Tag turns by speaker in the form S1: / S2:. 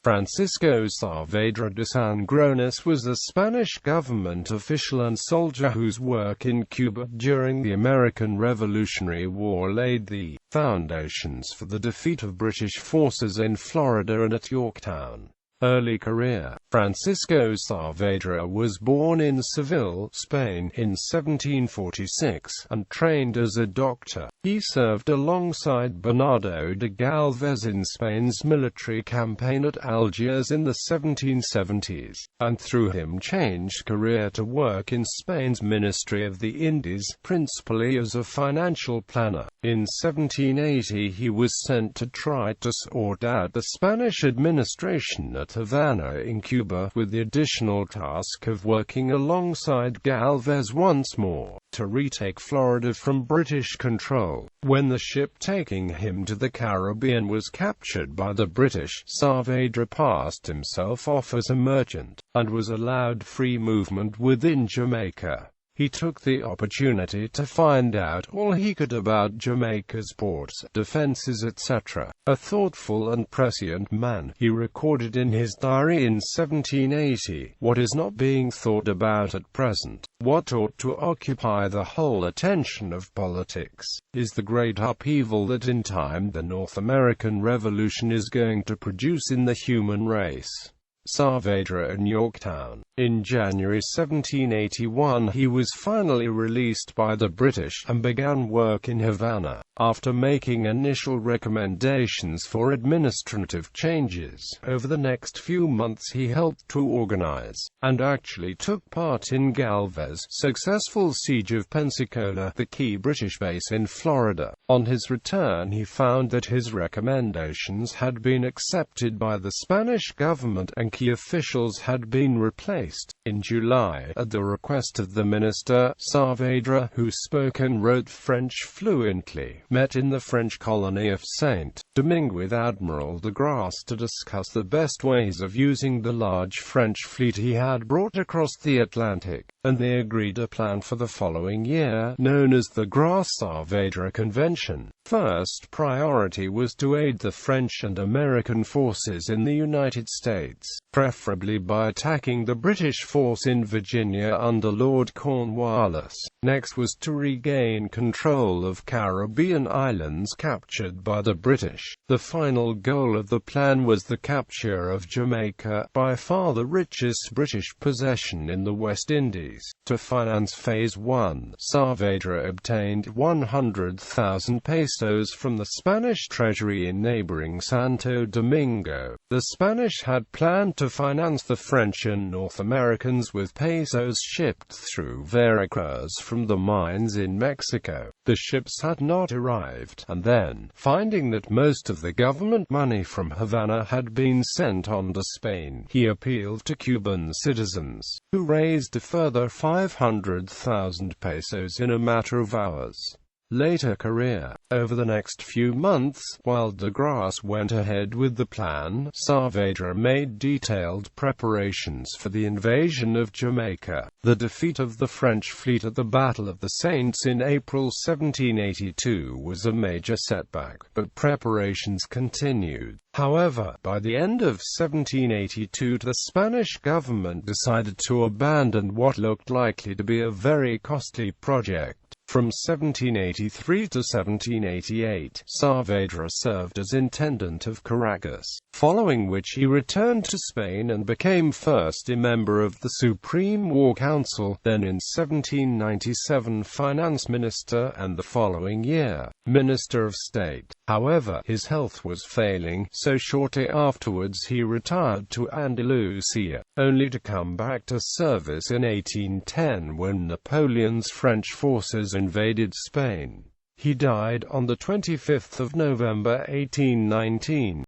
S1: Francisco Saavedra de Sangronis was a Spanish government official and soldier whose work in Cuba during the American Revolutionary War laid the foundations for the defeat of British forces in Florida and at Yorktown. Early career. Francisco Saavedra was born in Seville, Spain, in 1746, and trained as a doctor. He served alongside Bernardo de Galvez in Spain's military campaign at Algiers in the 1770s, and through him changed career to work in Spain's Ministry of the Indies, principally as a financial planner. In 1780 he was sent to try to sort out the Spanish administration at Havana in Cuba, with the additional task of working alongside Galvez once more, to retake Florida from British control. When the ship taking him to the Caribbean was captured by the British, Saavedra passed himself off as a merchant, and was allowed free movement within Jamaica. He took the opportunity to find out all he could about Jamaica's ports, defenses, etc. A thoughtful and prescient man, he recorded in his diary in 1780, "What is not being thought about at present, what ought to occupy the whole attention of politics, is the great upheaval that in time the North American Revolution is going to produce in the human race." Saavedra in Yorktown. In January 1781 he was finally released by the British, and began work in Havana. After making initial recommendations for administrative changes, over the next few months he helped to organize, and actually took part in Galvez's successful siege of Pensacola, the key British base in Florida. On his return he found that his recommendations had been accepted by the Spanish government, and key officials had been replaced. In July, at the request of the minister, Saavedra, who spoke and wrote French fluently, met in the French colony of Saint-Domingue with Admiral de Grasse to discuss the best ways of using the large French fleet he had brought across the Atlantic, and they agreed a plan for the following year, known as the Grasse-Saavedra Convention. First priority was to aid the French and American forces in the United States, preferably by attacking the British force in Virginia under Lord Cornwallis. Next was to regain control of Caribbean islands captured by the British. The final goal of the plan was the capture of Jamaica, by far the richest British possession in the West Indies. To finance Phase 1, Saavedra obtained 100,000 pesos from the Spanish treasury in neighboring Santo Domingo. The Spanish had planned to finance the French and North Americans with pesos shipped through Veracruz from the mines in Mexico. The ships had not arrived, and then, finding that most of the government money from Havana had been sent on to Spain, he appealed to Cuban citizens, who raised a further 500,000 pesos in a matter of hours. Later career. Over the next few months, while de Grasse went ahead with the plan, Saavedra made detailed preparations for the invasion of Jamaica. The defeat of the French fleet at the Battle of the Saints in April 1782 was a major setback, but preparations continued. However, by the end of 1782 the Spanish government decided to abandon what looked likely to be a very costly project. From 1783 to 1788, Saavedra served as Intendant of Caracas, following which he returned to Spain and became first a member of the Supreme War Council, then in 1797 Finance Minister, and the following year, Minister of State. However, his health was failing, so shortly afterwards he retired to Andalusia, only to come back to service in 1810 when Napoleon's French forces invaded Spain. He died on the 25th of November 1819.